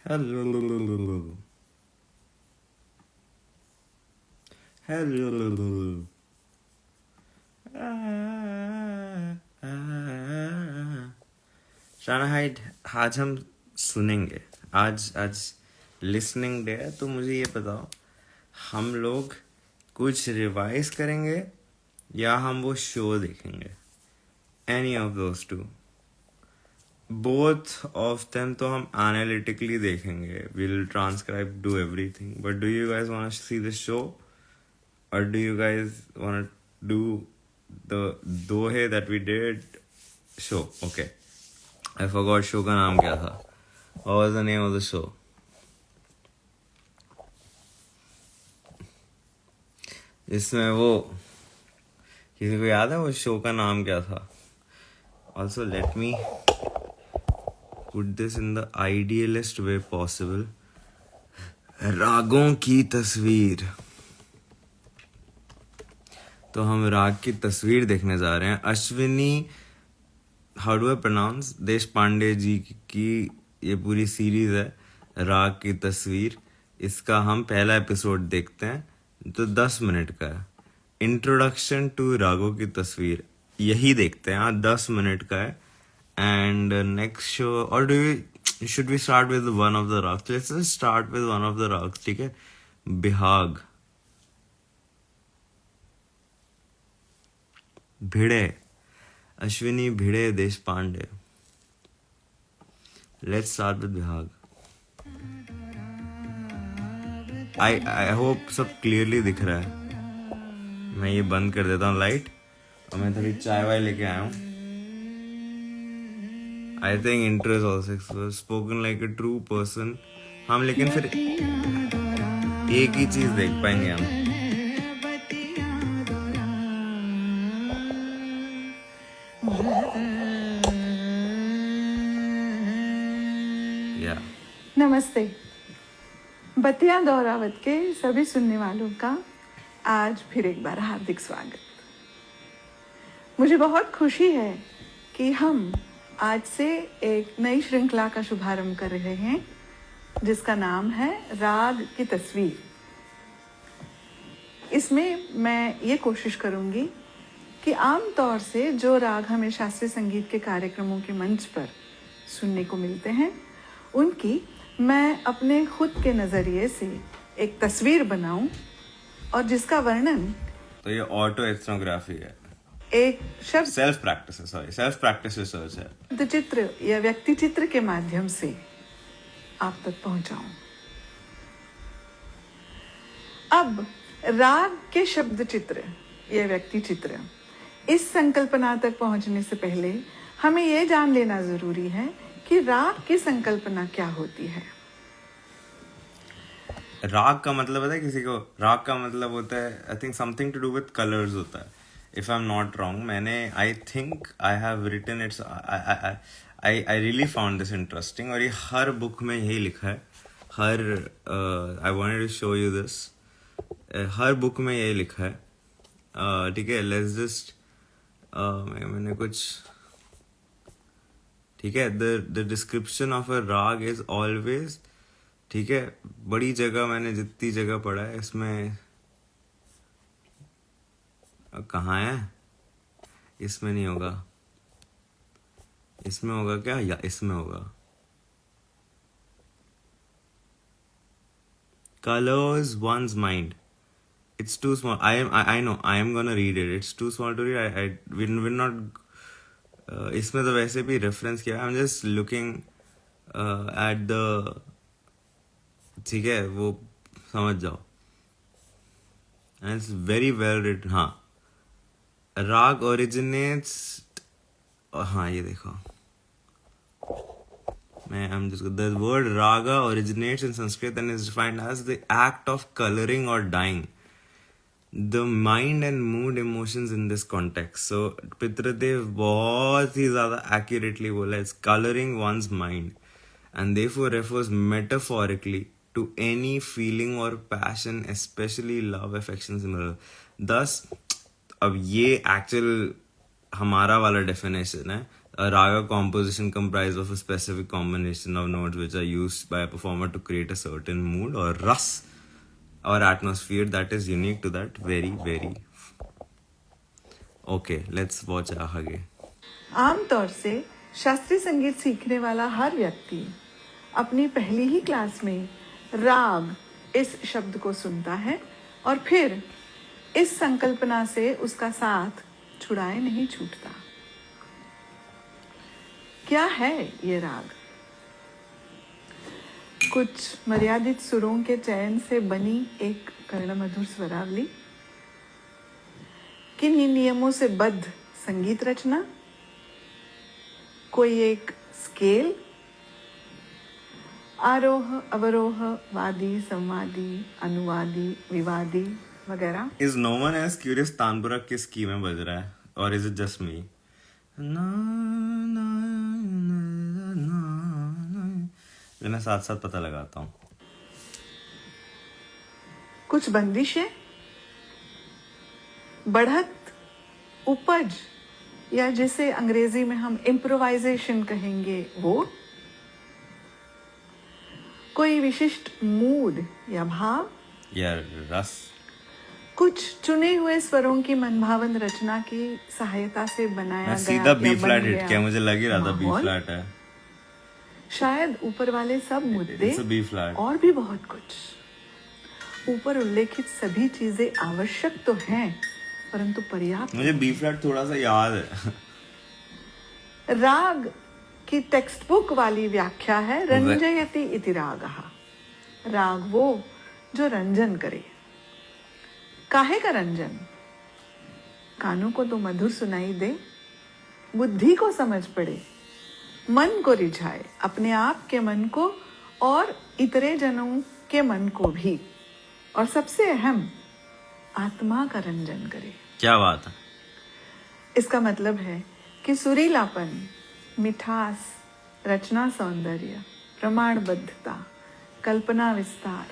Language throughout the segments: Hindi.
Hello. Hello. शानाहाइड आज हम सुनेंगे। आज आज लिसनिंग डे है, तो मुझे ये बताओ, हम लोग कुछ रिवाइज करेंगे या हम वो शो देखेंगे? Any of those two, both of them तो हम एनालिटिकली देखेंगे, will transcribe, do everything, but do you guys want to see the show or do you guys want to do the dohe that we did show? Okay, I forgot show का नाम क्या था. What was the name of the show? इसमें वो किसी को याद है वो शो का नाम क्या था? Also let me put this in the idealist way possible. रागों की तस्वीर. तो हम राग की तस्वीर देखने जा रहे हैं. Ashwini, how do I pronounce, Deshpande जी की ये पूरी सीरीज है राग की तस्वीर. इसका हम पहला एपिसोड देखते हैं तो 10 मिनट का है. इंट्रोडक्शन टू रागों की तस्वीर यही देखते हैं. 10 मिनट का है. एंड नेक्स्ट शो, और do you should we start with one of the ragas? Let's start with one of the ragas. ठीक है, Bihag. Bhide, Ashwini Bhide Deshpande. Let's start with Bihag. I hope सब क्लियरली दिख रहा है. मैं ये बंद कर देता हूँ लाइट, और मैं थोड़ी चाय वाय लेके आया हूँ. I think intro is also spoken like a true person. हम लेकिन फिर एक ही चीज देख पाएंगे हम. नमस्ते. बतिया दौरावत के सभी सुनने वालों का आज फिर एक बार हार्दिक स्वागत. मुझे बहुत खुशी है कि हम आज से एक नई श्रृंखला का शुभारंभ कर रहे हैं जिसका नाम है राग की तस्वीर. इसमें मैं ये कोशिश करूंगी कि आम तौर से जो राग हमें शास्त्रीय संगीत के कार्यक्रमों के मंच पर सुनने को मिलते हैं उनकी मैं अपने खुद के नजरिए से एक तस्वीर बनाऊं और जिसका वर्णन, तो ये ऑटो एथनोग्राफी है, एक शब्द सेल्फ प्रैक्टिस रिसर्च है, चित्र या व्यक्ति चित्र के माध्यम से आप तक पहुंचाऊं. अब राग के शब्द चित्र या व्यक्ति चित्र, इस संकल्पना तक पहुंचने से पहले हमें यह जान लेना जरूरी है कि राग की संकल्पना क्या होती है. राग का मतलब होता है किसी को, राग का मतलब होता है I think something to do with colours होता है. If I am not wrong, मैंने I think I have written it's, I really found this interesting. और ये हर बुक में यही लिखा है. हर I wanted to show you this. हर बुक में यही लिखा है. ठीक है, लेट्स जस्ट मैंने कुछ, ठीक है, द डिस्क्रिप्शन ऑफ अ राग इज ऑलवेज, ठीक है, बड़ी जगह मैंने जितनी जगह पढ़ा है इसमें, कहाँ है, इसमें नहीं होगा, इसमें होगा क्या, या इसमें होगा. Colors one's mind. It's too small. I know. I am gonna read it. It's too small to read. We're not. इसमें तो वैसे भी रेफरेंस किया. I'm just looking at the. ठीक है, वो समझ जाओ. And it's very well written. हाँ. राग originates. हाँ, ये देखो. The word raga originates in Sanskrit and is defined as the act of coloring or dyeing the mind and mood emotions in this context. So पितृदेव बहुत ही ज़्यादा accurately बोला, it's coloring one's mind and therefore refers metaphorically to any feeling or passion, especially love, affection, similar. Thus, अब ये actual हमारा वाला डेफिनेशन है, रागा composition comprised of a specific combination of notes which are used by a performer to create a certain mood or ras or atmosphere that is unique to that very. Okay, let's watch आगे. आमतौर से शास्त्रीय संगीत सीखने वाला हर व्यक्ति अपनी पहली ही क्लास में राग इस शब्द को सुनता है और फिर इस संकल्पना से उसका साथ छुड़ाए नहीं छूटता। क्या है ये राग? कुछ मर्यादित सुरों के चयन से बनी एक कर्णमधुर स्वरावली, किन्हीं नियमों से बद्ध संगीत रचना, कोई एक स्केल, आरोह अवरोह, वादी संवादी, अनुवादी, विवादी वगैरह। Is no one as curious tanpura किस की में बज रहा है, or is it just me? मैं साथ साथ पता लगाता हूँ। कुछ बंदिशें, बढ़त, उपज या जिसे अंग्रेजी में हम इम्प्रोवाइजेशन कहेंगे वो, कोई विशिष्ट मूड या भाव या रस, कुछ चुने हुए स्वरों की मनभावन रचना की सहायता से बनाया गया सीधा बी या फ्लैट बन हिट गया किया, मुझे लग ही रहा था बी माहौल। फ्लैट है। शायद ऊपर वाले सब मुद्दे It's a B flat. और भी बहुत कुछ। ऊपर उल्लेखित सभी चीजें आवश्यक तो हैं, परंतु पर्याप्त। मुझे बी फ्लैट थोड़ा सा याद है। राग की टेक्स्ट बुक वाली व्याख्या है रंजयति इति रागः। राग वो जो रंजन करे। काहे का रंजन? कानों को तो मधुर सुनाई दे, बुद्धि को समझ पड़े, मन को रिझाए, अपने आप के मन को और इतरे जनों के मन को भी, और सबसे अहम आत्मा का रंजन करे। क्या बात है। इसका मतलब है कि सुरीलापन, मिठास, रचना सौंदर्य, प्रमाणबद्धता, कल्पना विस्तार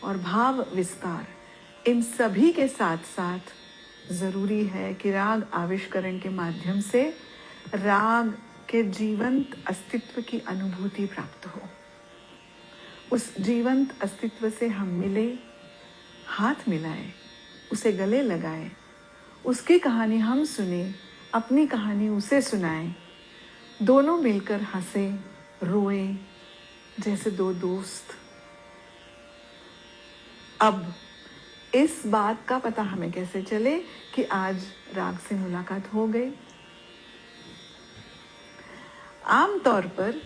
और भाव विस्तार, इन सभी के साथ साथ जरूरी है कि राग आविष्करण के माध्यम से राग के जीवंत अस्तित्व की अनुभूति प्राप्त हो। उस जीवंत अस्तित्व से हम मिले, हाथ मिलाए, उसे गले लगाए, उसकी कहानी हम सुने, अपनी कहानी उसे सुनाए, दोनों मिलकर हंसे, रोए जैसे दो दोस्त। अब इस बात का पता हमें कैसे चले कि आज राग से मुलाकात हो गई? आमतौर पर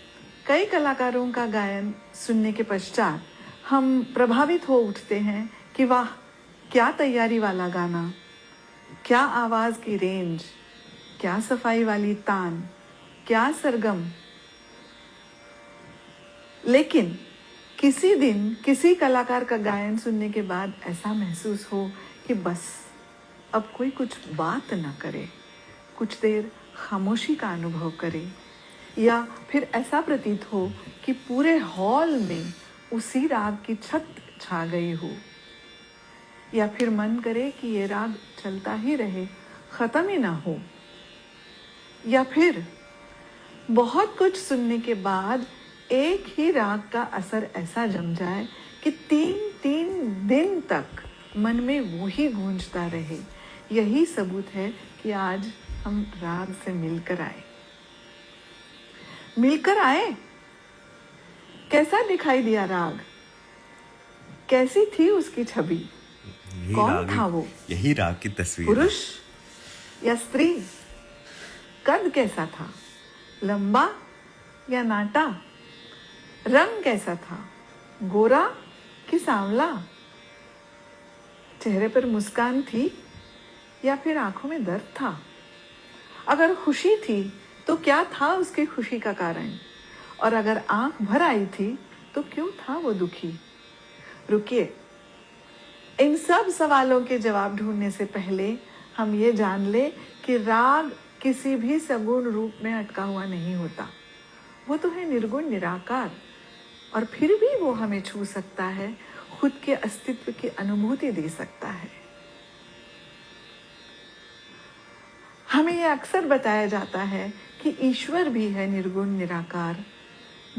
कई कलाकारों का गायन सुनने के पश्चात हम प्रभावित हो उठते हैं कि वाह, क्या तैयारी वाला गाना, क्या आवाज की रेंज, क्या सफाई वाली तान, क्या सरगम। लेकिन किसी दिन किसी कलाकार का गायन सुनने के बाद ऐसा महसूस हो कि बस अब कोई कुछ बात ना करे, कुछ देर खामोशी का अनुभव करे, या फिर ऐसा प्रतीत हो कि पूरे हॉल में उसी राग की छत छा गई हो, या फिर मन करे कि ये राग चलता ही रहे, खत्म ही ना हो, या फिर बहुत कुछ सुनने के बाद एक ही राग का असर ऐसा जम जाए कि 3 दिन तक मन में वो ही गूंजता रहे। यही सबूत है कि आज हम राग से मिलकर आए। कैसा दिखाई दिया राग? कैसी थी उसकी छवि? कौन था वो? यही राग की तस्वीर। पुरुष या स्त्री? कद कैसा था? लंबा या नाटा? रंग कैसा था? गोरा कि सांवला? चेहरे पर मुस्कान थी या फिर आंखों में दर्द था? अगर खुशी थी तो क्या था उसकी खुशी का कारण? और अगर आंख भर आई थी तो क्यों था वो दुखी? रुकिए, इन सब सवालों के जवाब ढूंढने से पहले हम ये जान ले कि राग किसी भी सगुण रूप में अटका हुआ नहीं होता। वो तो है निर्गुण, निराकार, और फिर भी वो हमें छू सकता है, खुद के अस्तित्व की अनुभूति दे सकता है। हमें यह अक्सर बताया जाता है कि ईश्वर भी है निर्गुण निराकार,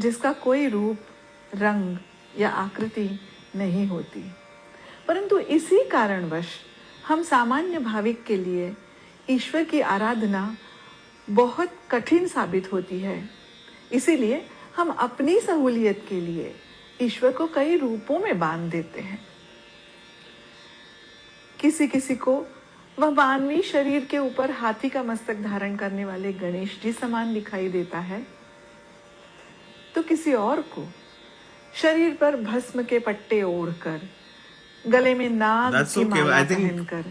जिसका कोई रूप, रंग या आकृति नहीं होती। परंतु इसी कारणवश हम सामान्य भाविक के लिए ईश्वर की आराधना बहुत कठिन साबित होती है। इसीलिए हम अपनी सहूलियत के लिए ईश्वर को कई रूपों में बांध देते हैं। किसी किसी को वह मानवीय शरीर के ऊपर हाथी का मस्तक धारण करने वाले गणेश जी समान दिखाई देता है, तो किसी और को शरीर पर भस्म के पट्टे ओढ़कर, गले में नाग की माला पहनकर,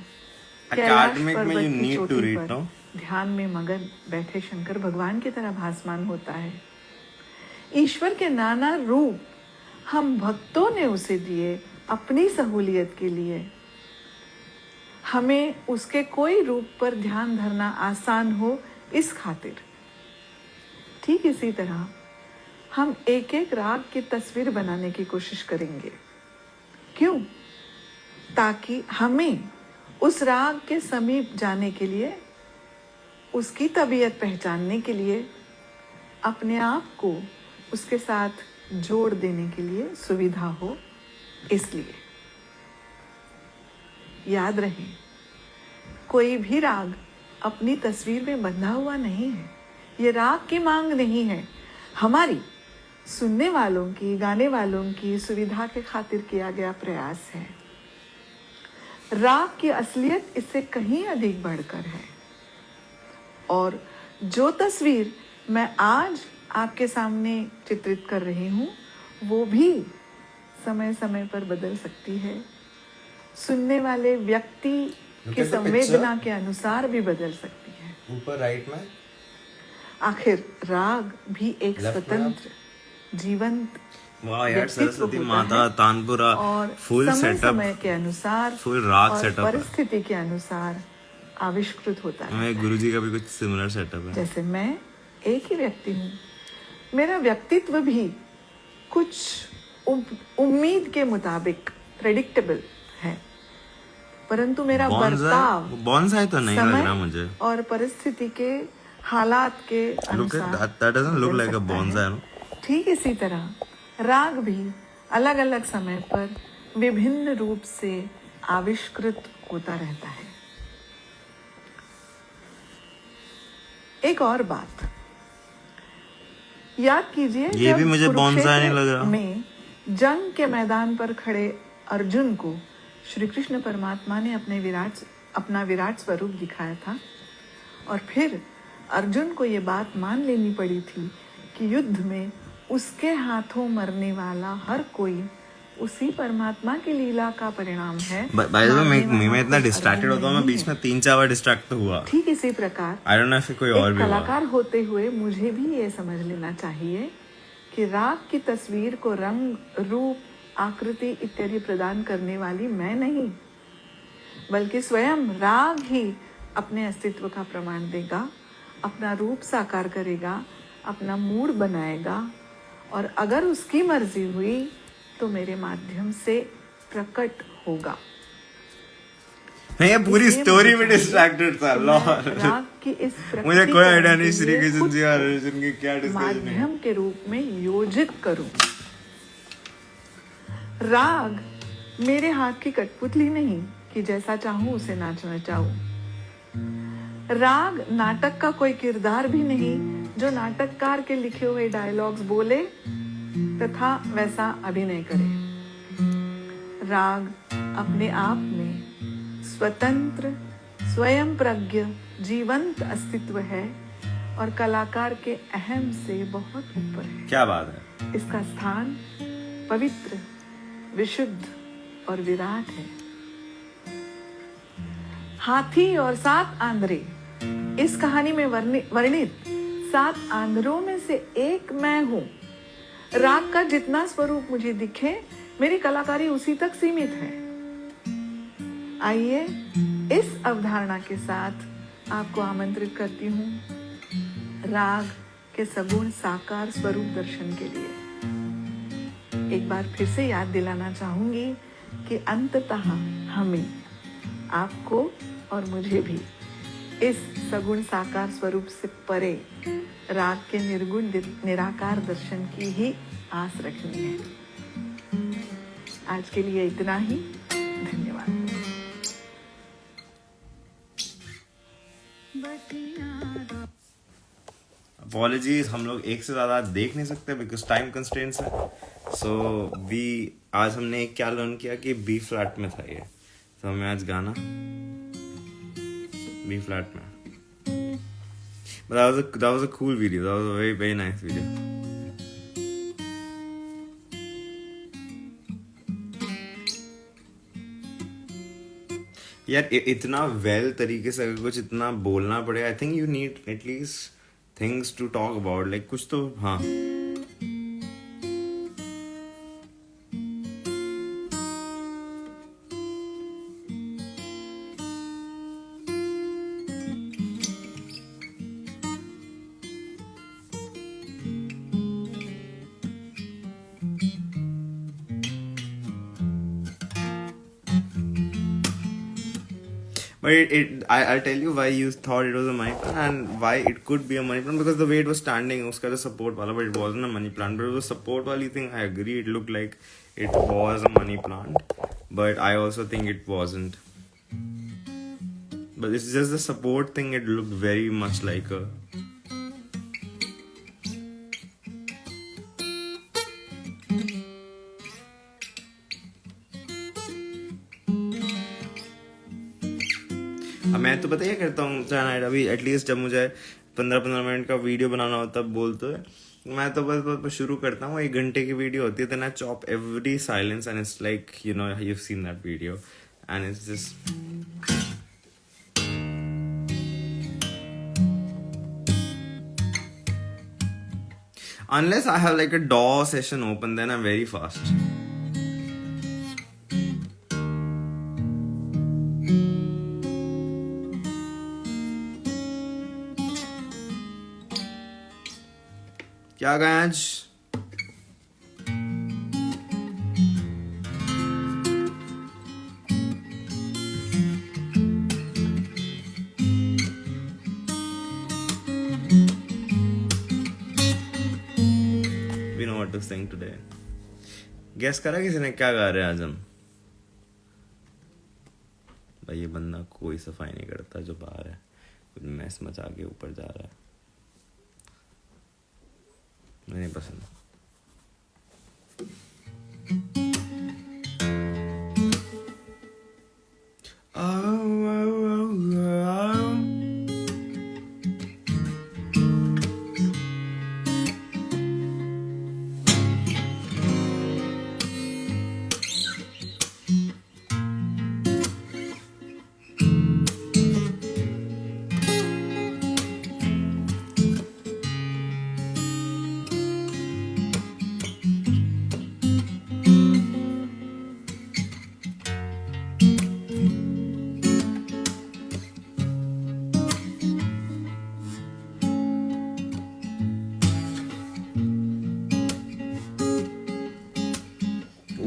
कैलाश पर्वत की चोटी पर ध्यान में मगन बैठे शंकर भगवान की तरह भासमान होता है। ईश्वर के नाना रूप हम भक्तों ने उसे दिए अपनी सहूलियत के लिए। हमें उसके कोई रूप पर ध्यान धरना आसान हो इस खातिर। ठीक इसी तरह हम एक एक राग की तस्वीर बनाने की कोशिश करेंगे। क्यों? ताकि हमें उस राग के समीप जाने के लिए, उसकी तबीयत पहचानने के लिए, अपने आप को उसके साथ जोड़ देने के लिए सुविधा हो। इसलिए याद रहे, कोई भी राग अपनी तस्वीर में बंधा हुआ नहीं है। ये राग की मांग नहीं है, हमारी सुनने वालों की, गाने वालों की सुविधा के खातिर किया गया प्रयास है। राग की असलियत इससे कहीं अधिक बढ़कर है। और जो तस्वीर मैं आज आपके सामने चित्रित कर रही हूँ, वो भी समय समय पर बदल सकती है। सुनने वाले व्यक्ति की संवेदना के अनुसार भी बदल सकती है। ऊपर राइट में आखिर राग भी एक स्वतंत्र, जीवंत वाह यार, सरस्वती माता, तानपुरा, और फुल सेटअप, समय के अनुसार, फुल राग और सेटअप, परिस्थिति के अनुसार आविष्कृत होता है। मेरे गुरुजी का भी कुछ सिमिलर सेटअप है। जैसे मैं एक ही व्यक्ति हूँ, मेरा व्यक्तित्व भी कुछ उम्मीद के मुताबिक प्रेडिक्टेबल है, परंतु मेरा बर्ताव बॉन्साई तो नहीं लग रहा मुझे, और परिस्थिति के हालात के अनुसार that doesn't look like a bonsai, no? ठीक इसी तरह राग भी अलग अलग समय पर विभिन्न रूप से आविष्कृत होता रहता है। एक और बात याद कीजिए, ये भी मुझे बॉन्साई नहीं लग रहा। में जंग के मैदान पर खड़े अर्जुन को श्री कृष्ण परमात्मा ने अपना विराट स्वरूप दिखाया था, और फिर अर्जुन को ये बात मान लेनी पड़ी थी कि युद्ध में उसके हाथों मरने वाला हर कोई उसी परमात्मा की लीला का परिणाम है। बाय द वे मैं इतना डिस्ट्रैक्टेड होता हूँ, मैं बीच में 3-4 बार डिस्ट्रैक्ट हुआ। ठीक इसी प्रकार आई डोंट नो इफ कोई और भी कलाकार होते हुए मुझे भी ये समझ लेना चाहिए कि राग की तस्वीर को रंग, रूप, आकृति इत्यादि प्रदान करने वाली मैं नहीं, बल्कि स्वयं राग ही अपने अस्तित्व का प्रमाण देगा, अपना रूप साकार करेगा, अपना मूड बनाएगा, और अगर उसकी मर्जी हुई तो मेरे माध्यम से प्रकट होगा। मैं ये पूरी स्टोरी में डिस्ट्रैक्टेड था। राग की इस मुझे कोई आइडिया नहीं श्री कृष्ण जी और अर्जुन की क्या डिस्कशन है। माध्यम के रूप में योजित करूं। राग मेरे हाथ की कठपुतली नहीं कि जैसा चाहूं उसे नाचना चाहूं। राग नाटक का कोई किरदार भी नहीं जो नाटककार के लिखे हुए डायलॉग्स बोले तथा वैसा अभिनय करे। राग अपने आप में स्वतंत्र, स्वयं प्रज्ञ, जीवंत अस्तित्व है और कलाकार के अहम से बहुत ऊपर है। क्या बात है। इसका स्थान पवित्र, विशुद्ध और विराट है। हाथी और 7 आंधरे, इस कहानी में वर्णित 7 आंधरों में से एक मैं हूं। राग का जितना स्वरूप मुझे दिखे, मेरी कलाकारी उसी तक सीमित है। आइए इस अवधारणा के साथ आपको आमंत्रित करती हूं राग के सगुण साकार स्वरूप दर्शन के लिए। एक बार फिर से याद दिलाना चाहूंगी कि अंततः हमें, आपको और मुझे भी इस सगुण साकार स्वरूप से परे राग के निर्गुण निराकार दर्शन की ही आस रखनी है। आज के लिए इतना ही। धन्यवाद। अपॉलॉजीज, हम लोग एक से ज़्यादा देख नहीं सकते बिकॉज टाइम कंस्ट्रेंट्स है। सो आज हमने क्या लर्न किया कि बी फ्लैट में था ये, तो हमें आज गाना बी फ्लैट में। But that was a cool video. That was a very, very nice video. यार इतना वेल तरीके से अगर कुछ इतना बोलना पड़े, I think you need at least things to talk about, like कुछ तो। हाँ, but I'll tell you why you thought it was a money plant and why it could be a money plant, because the way it was standing, uska the support wala, but it wasn't a money plant. But it was support wali thing, I agree, it looked like it was a money plant, but I also think it wasn't. But it's just the support thing, it looked very much like a... मैं तो पता क्या करता हूँ चाइना, अभी एटलीस्ट जब मुझे 15-15 मिनट का वीडियो बनाना होता है बोलते हुए, मैं तो बस शुरू करता हूँ। 1 घंटे की वीडियो होती है, then I chop every silence and it's like, you know, you've seen that video and it's just... unless I have like a DAW session open, then I'm very fast. क्या गए आज? We know what to sing today. Guess करा किसी ने क्या गा रहे हैं आज हम? भाई ये बंदा कोई सफाई नहीं करता जो बाहर है, कुछ मैस मचा के ऊपर जा रहा है, मुझे नहीं पसंद।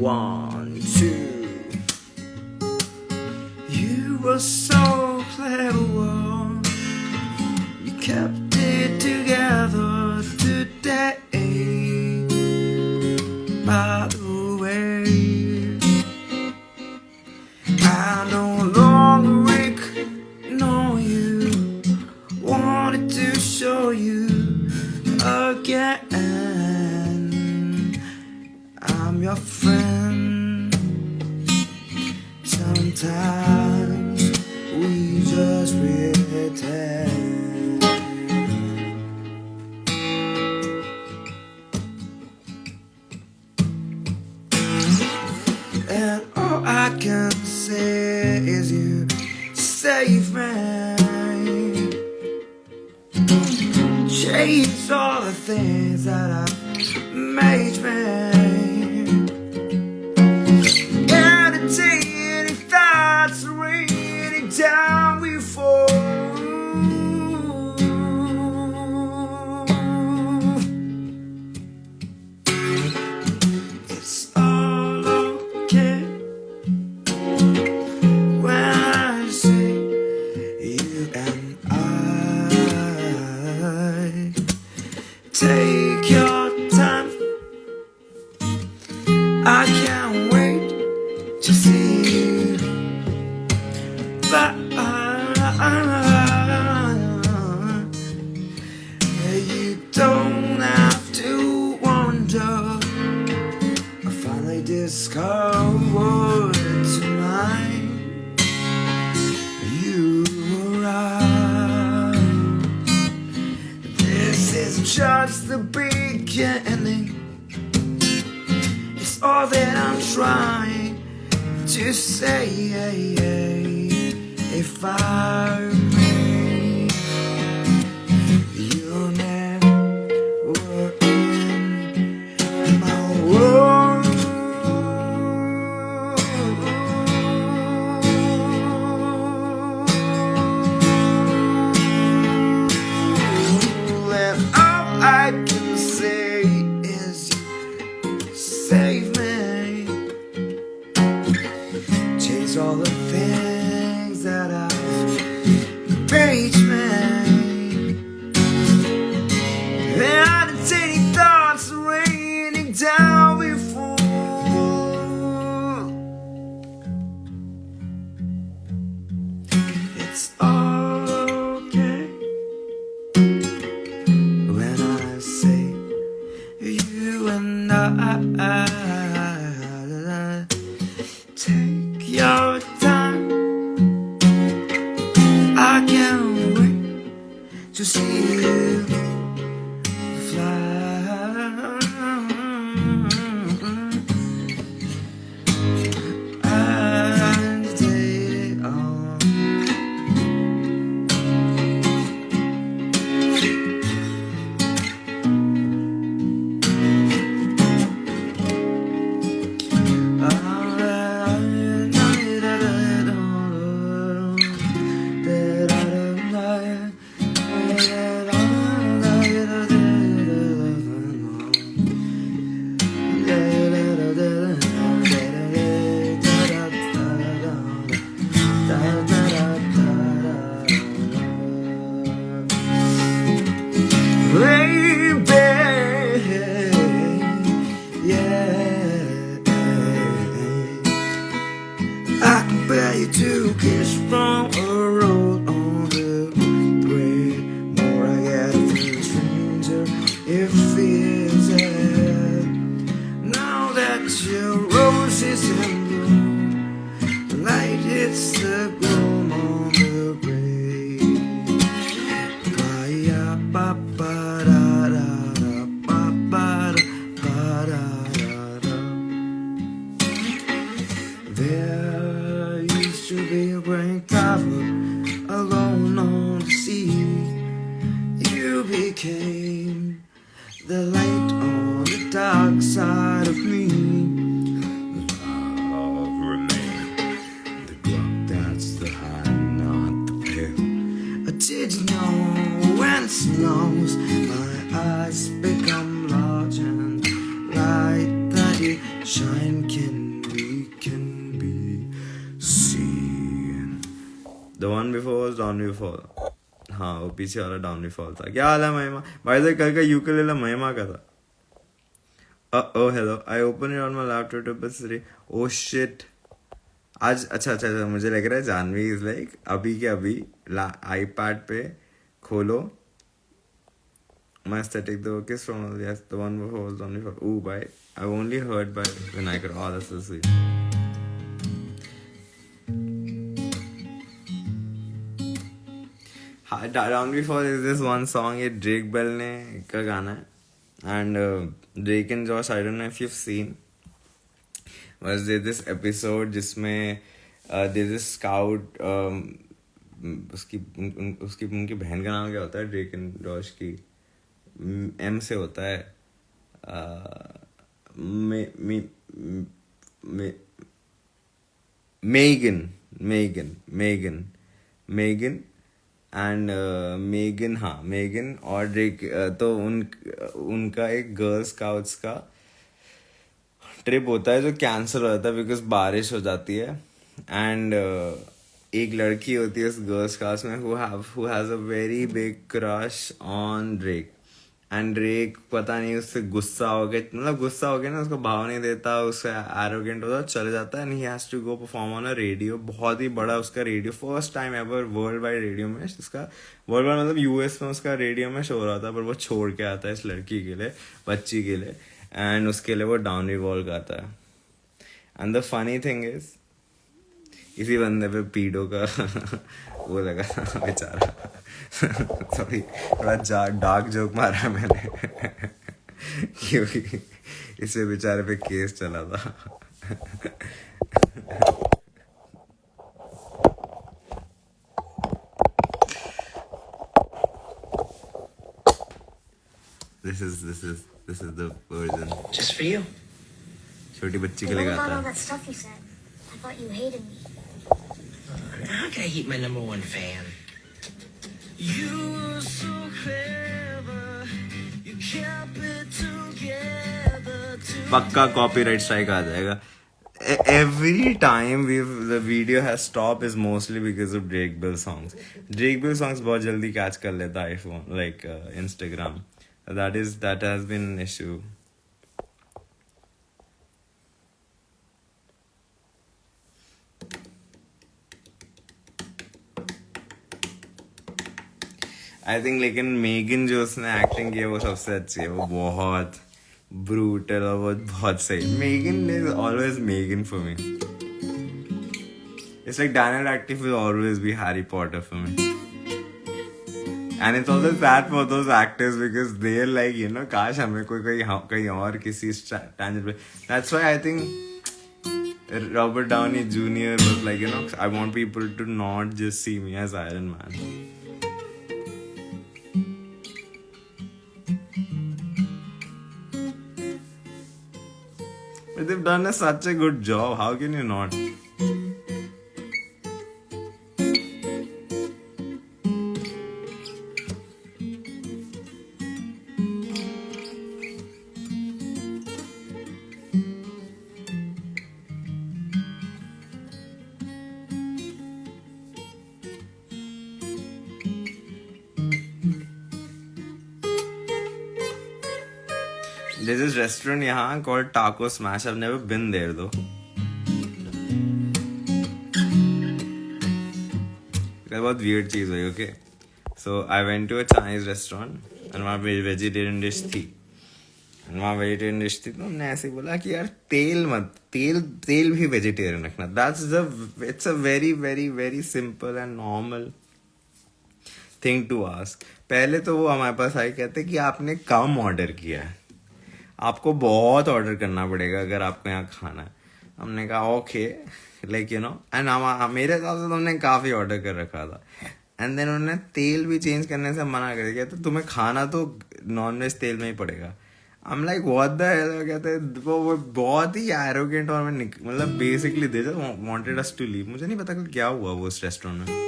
One, two. You were so clever. You kept it together today. By the way, I no longer ignore you. Wanted to show you again. I'm your friend. Sometimes we just pretend. And all I can say is you save me. Change all the things that I've made me. Down before it's all okay when I say you and Take your time. I can't wait to see you fly. You don't have to wonder. I finally discovered tonight you arrived. This is just the beginning. It's all that I'm trying to say. If I may, you're never in my world. And all I can say is you save me. Change all the things that I've made me. And the tiny thoughts raining down before. It's okay when I say you and I. Take your time. I can't wait to see you fly. And stay on. I compare you to a kiss from a road on the way. More I get from a stranger, it feels it. Now that your rose is in bloom, the light hits the gloom on the grave. Ba-ya, ba-ba-da-da-da, ba-ba-da-ba-da-da-da. There used to be a great tower alone on the sea. You became the light on the dark side of me. Love remained the rock that's the high, not the pale. Did you know when it snows, my eyes become large and light that you shine we can be seen. The one before was Down We Fall. हाँ वो पीछे वाला डाउन वी फॉल था. क्या हाल है महिमा? भाई तो कल का यूकेलेले महिमा का था. Oh hello, I opened it on my laptop to Basri. Oh shit. आज अच्छा मुझे लग रहा है जानवी इज लाइक अभी के अभी iPad पे खोलो my aesthetic the kiss from yes the one before was only for ooh by I've only heard by when I could that's so sweet. Down Before is this one song ये Drake Bell ने का गाना है and Drake and Josh, I don't know if you've seen, was there this episode जिसमें there's this scout उसकी उनकी बहन का नाम क्या होता है Drake and Josh की M से होता है Megan एंड मेगन और ड्रेक तो उनका एक गर्ल स्काउट्स का ट्रिप होता है जो कैंसिल हो जाता है बिकॉज बारिश हो जाती है एंड एक लड़की होती है उस गर्ल स्काउट्स में who has a very big crush on Drake and Drake पता नहीं उससे गुस्सा हो गया, मतलब गुस्सा हो गया ना, उसको भाव नहीं देता, उससे एरोगेंट होता, चले जाता है, and he has to go perform on a radio, बहुत ही बड़ा उसका radio, first time ever world wide radio में उसका, वर्ल्ड वाइड मतलब यूएस में उसका रेडियो में शो रहा था, पर वो छोड़ के आता है इस लड़की के लिए, बच्ची के लिए, एंड उसके लिए वो डाउन रिवॉल्व गाता है। And the funny thing is इसी बंदे पे पीडो का वो लगा बेचारा सॉरी थोड़ा डार्क जोक मारा मैंने क्योंकि इसे बेचारे पे केस चला था। This is the version. Just for you. छोटी बच्ची के What लिए about गाता all है। that stuff you said? I thought you hated me. How can I hate my number one fan? You were so clever. You kept it together. पक्का कॉपीराइट स्ट्राइक आ जाएगा। Every time the video has stopped is mostly because of Drake Bell songs. Drake Bell songs बहुत जल्दी catch कर लेता है iPhone, like Instagram. That has been an issue. I think लेकिन मेगन जो उसने एक्टिंग की है वो सबसे अच्छी है, वो बहुत ब्रूटल और वो बहुत सही। Megan is always Megan for me. It's like Daniel Radcliffe will always be Harry Potter for me. And it's also sad for those actors because they're like, you know, काश हमें कोई कहीं और किसी tangent पे. That's why I think Robert Downey Jr. was like, you know, I want people to not just see me as Iron Man. But they've done such a good job. How can you not? There's this restaurant यहाँ called Taco Smash. I've never been there though. बहुत weird चीज हुई, okay? So I went to a Chinese restaurant and वहाँ पे vegetarian dish थी. वहाँ vegetarian dish थी तो हमने ऐसे बोला कि यार तेल भी vegetarian रखना. It's a very very very simple and normal thing to ask. पहले तो वो हमारे पास आए कहते कि आपने कम ऑर्डर किया है, आपको बहुत ऑर्डर करना पड़ेगा अगर आपको यहाँ खाना है. हमने कहा okay, like you no, and मेरे हिसाब से तो हमने काफ़ी ऑर्डर कर रखा था. एंड देन उन्होंने तेल भी चेंज करने से मना कर दिया, तो तुम्हें खाना तो नॉन वेज तेल में ही पड़ेगा. I'm like what the hell, कहते हैं वो बहुत ही एरोगेंट, और मैं मतलब basically they wanted us to leave. मुझे नहीं पता कि क्या हुआ वो उस रेस्टोरेंट में.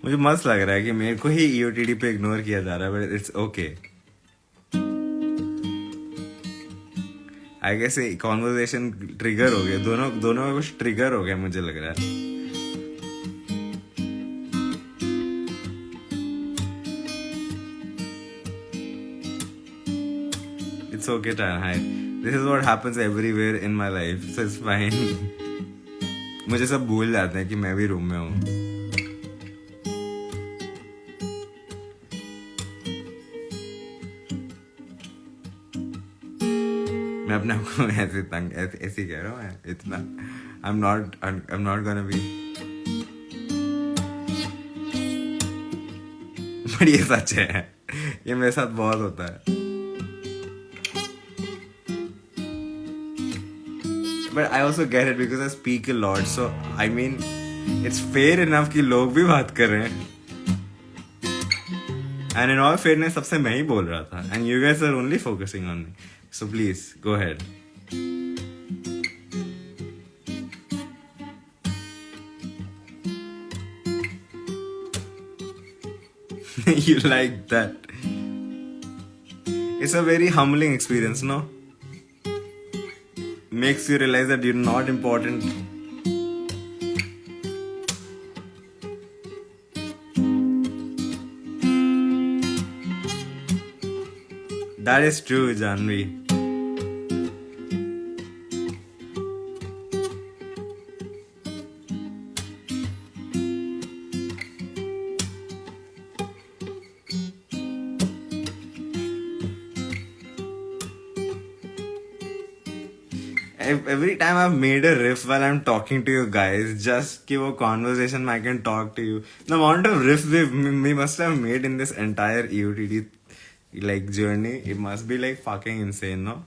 मुझे मस्त लग रहा है कि मेरे को ही EOTD पे इग्नोर किया जा रहा है, but it's okay. I guess conversation trigger हो गया, दोनों में कुछ ट्रिगर हो गया मुझे लग रहा है. It's okay to hide. This is what happens everywhere in my life, so it's fine. मुझे सब भूल जाते हैं कि मैं भी रूम में हूँ. मैं अपने आप को ऐसे कह रहा हूँ इतना. I'm not gonna be. पर ये सच है, ये मेरे साथ बहुत होता है. but I also get it because I speak a lot. So I mean, it's fair enough कि लोग भी बात कर रहे हैं. And in all fairness, सबसे मैं ही बोल रहा था. And you guys are only focusing on me. So please go ahead. You like that? It's a very humbling experience, no? Makes you realize that you're not important. That is true, Janvi. Every time I've made a riff while I'm talking to you guys, just give a conversation, I can talk to you. The amount of riffs we must have made in this entire EOTD like journey, it must be like fucking insane, no?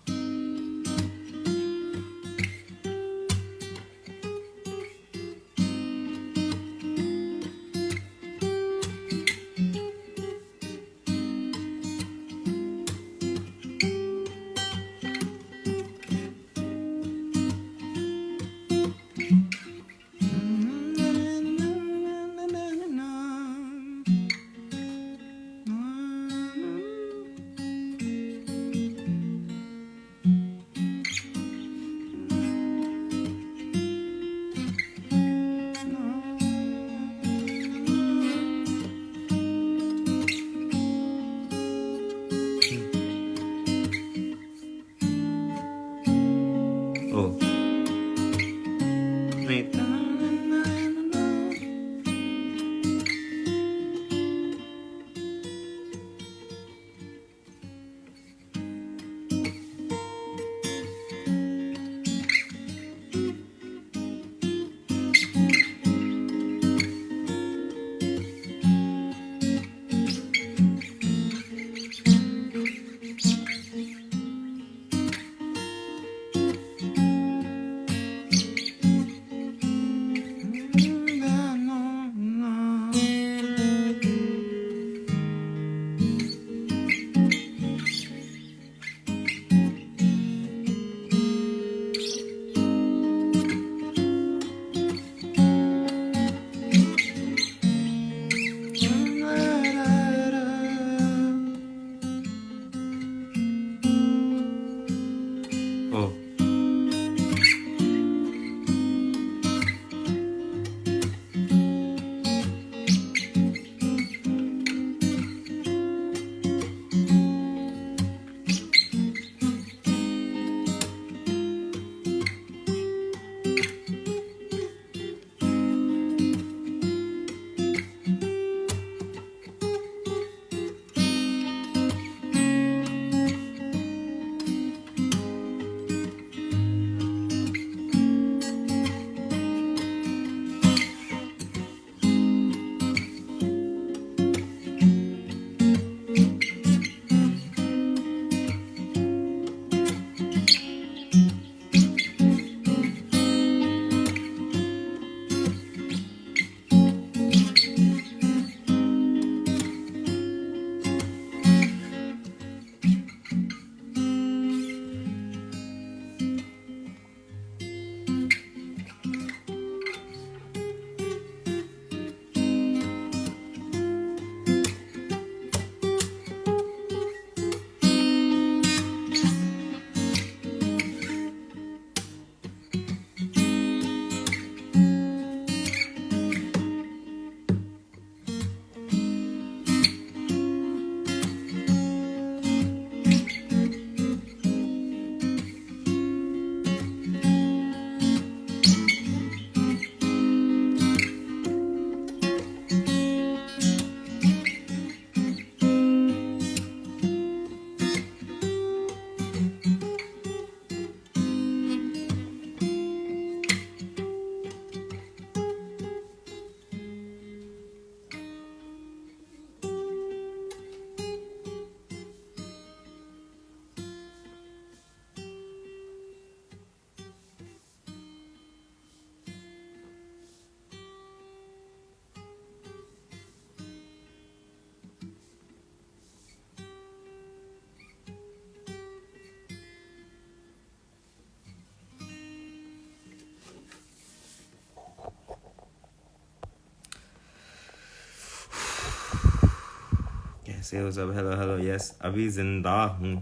कैसे हो सब? हेलो हेलो, यस अभी जिंदा हूँ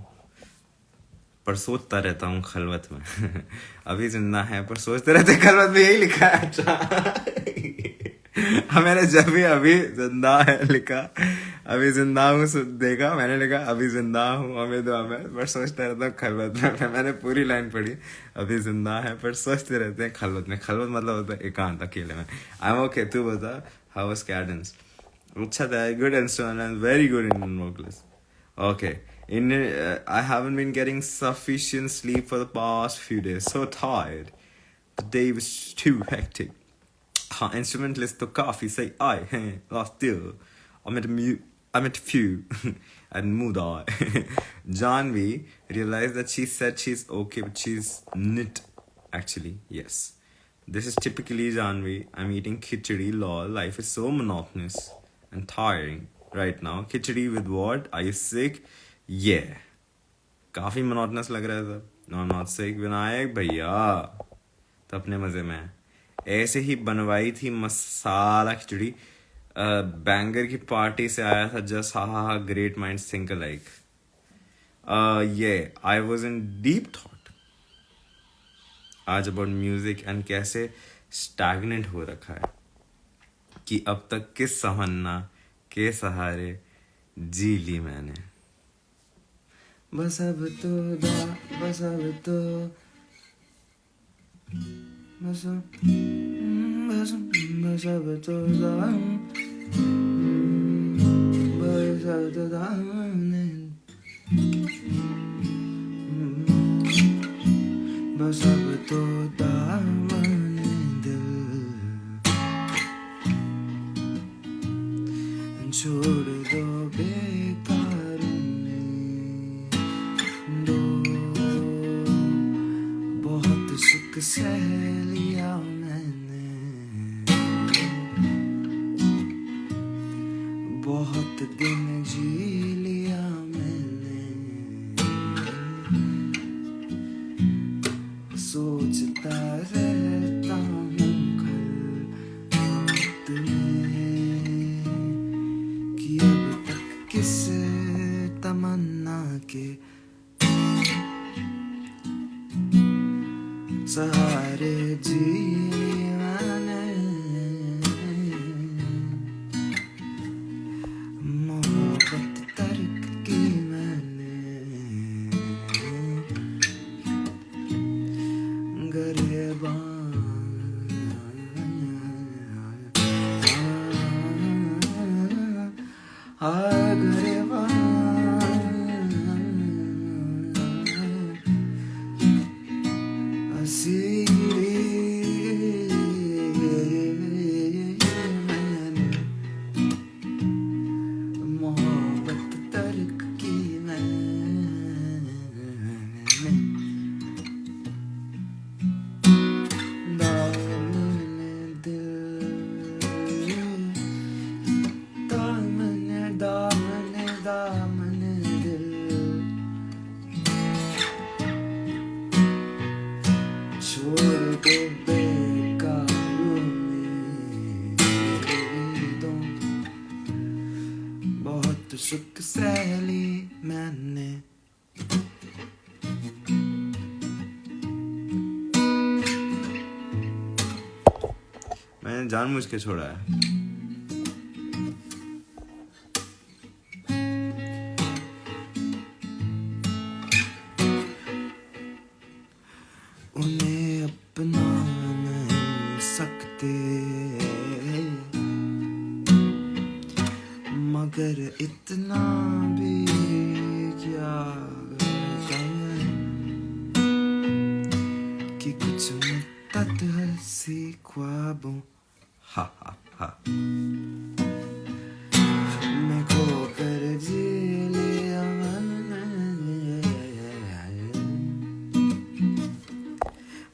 पर सोचता रहता हूँ खलवत में। अभी जिंदा है पर सोचते रहते खलवत में, यही लिखा है। अच्छा मैंने जब भी अभी जिंदा है लिखा, अभी जिंदा हूँ देखा, मैंने लिखा अभी जिंदा हूँ अभी दुआ में पर सोचता रहता हूँ खलवत में। फिर मैंने पूरी लाइन पढ़ी, अभी जिंदा है पर सोचते रहते हैं खलवत में। खलवत मतलब होता है एकांत, अकेले में। आई एम ओके, तू बता, हाउ वाज कैडेंस? अच्छा था, good instrument, very good in vocalist. Okay. I haven't been getting sufficient sleep for the past few days. So tired. The day was too hectic. हाँ, instrumentalist तो काफी सही आए हैं last year. I met a few and mood eye. Janvi realized that she said she's okay, but she's not actually. Yes. This is typically Janvi. I'm eating khichdi. Lol. Life is so monotonous and tiring right now. Khichdi with what? Are you sick? Yeah. काफी monotonous लग रहा है सब. No, I'm not sick. Vinayak भैया तो अपने मजे में है. ऐसे ही बनवाई थी मसाला खिचड़ी. बैंगर की पार्टी से आया था जस्ट. हा great minds think alike. I was in deep thought आज अबाउट म्यूजिक एंड कैसे स्टैग्नेंट हो रखा है कि अब तक किस समन्ना के सहारे जी ली मैंने. बस अब तो बस अब तो बस अब तो बस अब तो बस अब तो दामन दिल छोड़ दो बेकार में दो. बहुत सुख सह लिया मैंने, बहुत दिन जी लिया मैंने. सोचता रहता हूँ खलवत में कि अब तक किस तमन्ना के सहारे जी मैंने. मोहब्बत तर्क की मैंने, गरेबान गरेबान मोहब्बत तर्क की मैंने. दामन दिल दामन दामन दामन दिल छोड़ दो बेकारों में दो. बहुत सुख सह ली मैंने. मैंने जानबूझ के छोड़ा है. उन्हें अपना नहीं सकते मगर इतना भी क्या कहें कि कुछ मुद्दत हंसी ख्वाबों हा हा हा मैं खो कर जी लिया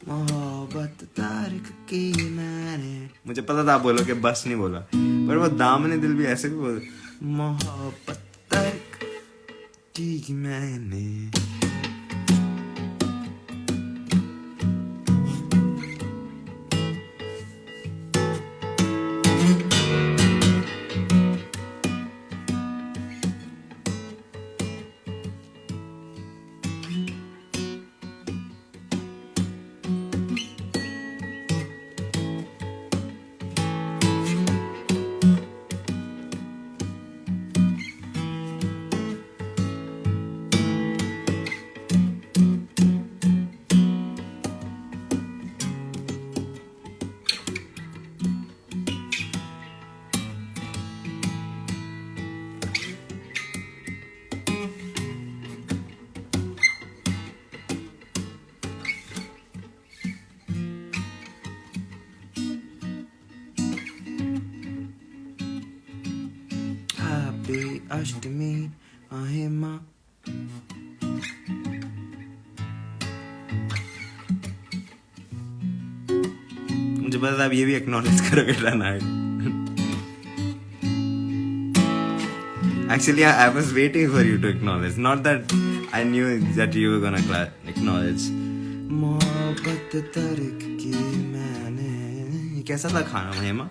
मोहब्बत तारीख की मैंने. मुझे पता था आप बोलो कि बस नहीं बोला, पर वो दामने दिल भी ऐसे भी बोल. मोहब्बत तारीख की मैंने. बर्थडे अष्टमी महिमा। मुझे पता था आप ये भी एक्नॉलेज करोगे night. Actually, I was waiting for you to acknowledge. Not that I knew that you were gonna acknowledge. मोहब्बत तर्क की मैंने। कैसा था खाना महिमा?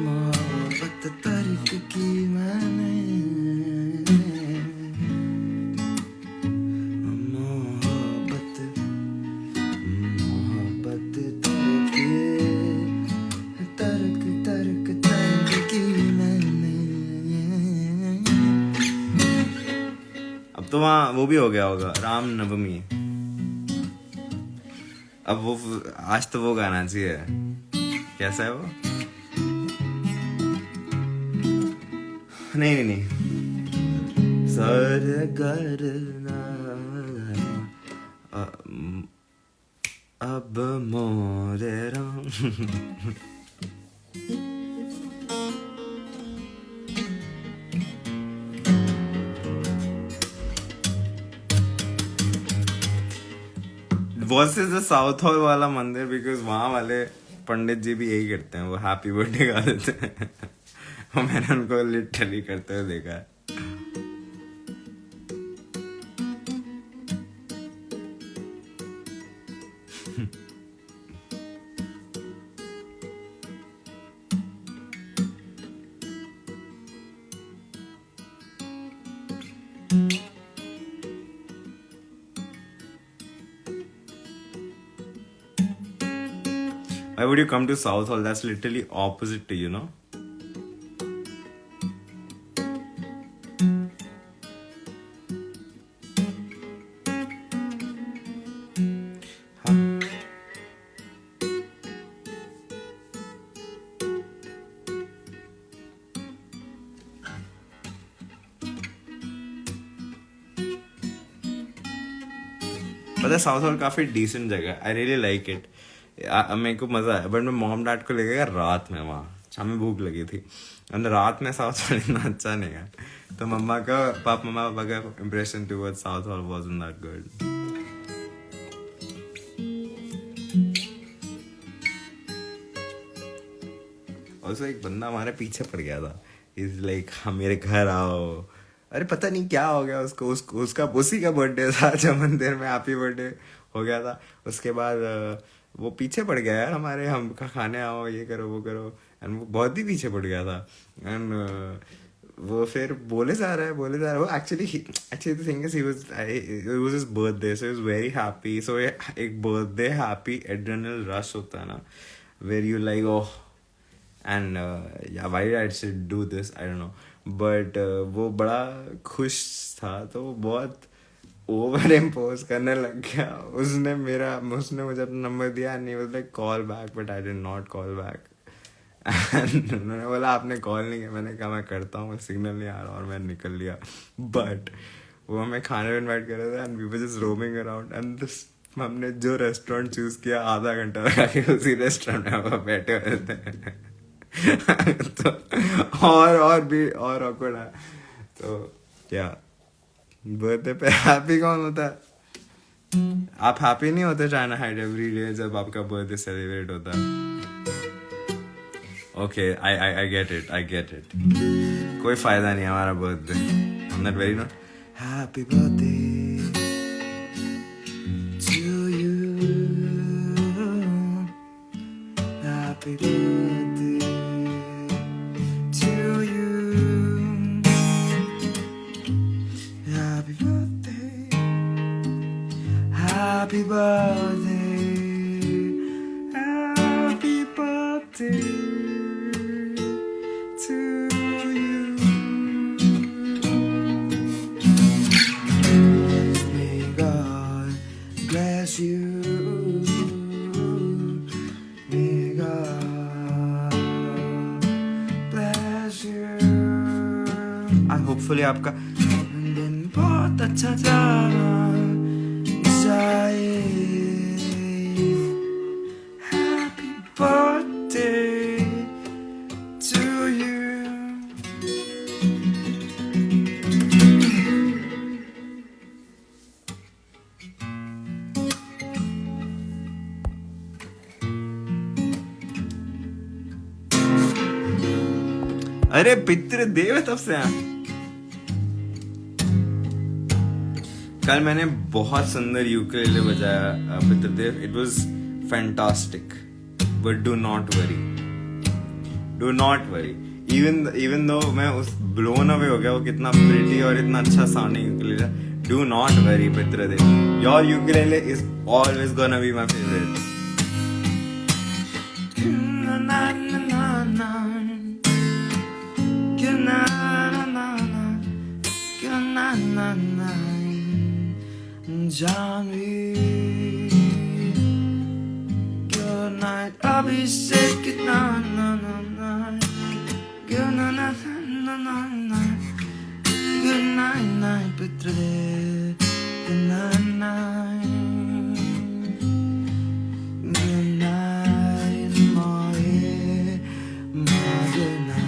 मोहब्बत तर्क की मैंने। मोहब्बत तर्क की मैंने। अब तो वहाँ वो भी हो गया होगा राम नवमी। अब वो आज तो वो गाना चाहिए। कैसा है वो? नहीं सर गर अब मोरे Ram. Versus the south hall वाला मंदिर, बिकॉज वहाँ वाले पंडित जी भी यही करते हैं, वो हैप्पी बर्थडे गा देते हैं। और मैंने उनको लिटरली करते हुए देखा है। Why would you come to South Hall? That's literally opposite to you, know? पता है साउथ हॉल काफी डिसेंट जगह है। I really like it. मेरे को मजा आया, बट मैं मॉम डैड को ले गया रात में वहाँ। शाम में भूख लगी थी, और रात में साउथ हॉल इतना अच्छा नहीं है। तो मम्मा पापा का impression towards south hall wasn't that good. Also एक बंदा हमारे पीछे पड़ गया था। इज लाइक हम मेरे घर आओ। अरे पता नहीं क्या हो गया उसको। उसका उसी का बर्थडे था जब मंदिर में हैप्पी बर्थडे हो गया था। उसके बाद वो पीछे पड़ गया यार हमारे, हम खाने आओ, ये करो वो करो। एंड वो बहुत ही पीछे पड़ गया था। एंड वो फिर बोले जा रहा है वो actually the thing is he was his birthday, so he was very happy. So एक बर्थडे हैप्पी एड्रेनल रश होता है ना, where you like oh and yeah why I should do this, I don't know. But वो बड़ा खुश था, तो वो बहुत ओवर इम्पोज करने लग गया। उसने मुझे अपना नंबर दिया and he was like call back, but I did not call back. And उन्होंने बोला आपने कॉल नहीं किया। मैंने कहा मैं करता हूँ, सिग्नल नहीं आ रहा, और मैं निकल लिया। बट वो हमें खाने में इन्वाइट कर रहे थे and we were just roaming around. And हमने जो रेस्टोरेंट चूज किया, आधा घंटा लगा के उसी रेस्टोरेंट में वो बैठे हुए थे। तो और ऑकवर्ड है। तो क्या बर्थडे पे हैप्पी कौन होता है? आप हैप्पी नहीं होते चाइना हाइड एवरी डे जब आपका बर्थडे सेलिब्रेट होता है? Okay, I get it. कोई फायदा नहीं हमारा birthday. I'm not very not happy birthday to you, happy birthday to you, happy birthday, happy birthday, happy birthday to you. May God bless you. May God bless you. And hopefully आपका दिन बहुत अच्छा जाए। Happy birthday to you. अरे पितृदेव है तब से हैं। कल मैंने बहुत सुंदर यूकेलेले बजाया पितृदेव, it was fantastic, but do not worry, even though मैं उस ब्लोन अवे हो गया वो कितना प्रिटी और इतना अच्छा sounding ukulele, do not worry पितृदेव, your ukulele is always gonna be my favourite. Johnny, good night. I'll be sick. Good night, night. Good night, night. Good night, night. Pitrade. Good night, night. Good night, my good night.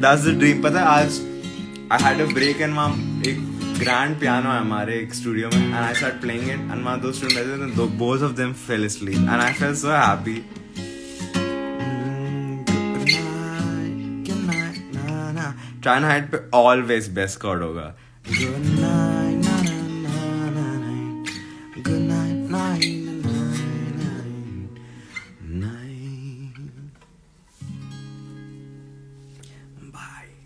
That's the dream. पता है आज I had a break and वहाँ एक grand piano है हमारे एक studio में, and I started playing it and वहाँ दो students बैठे थे and both of them fell asleep and I felt so happy. Good night, na na. Try and hide पे always best chord होगा. Good night, na na na na. Good night, night. Bye.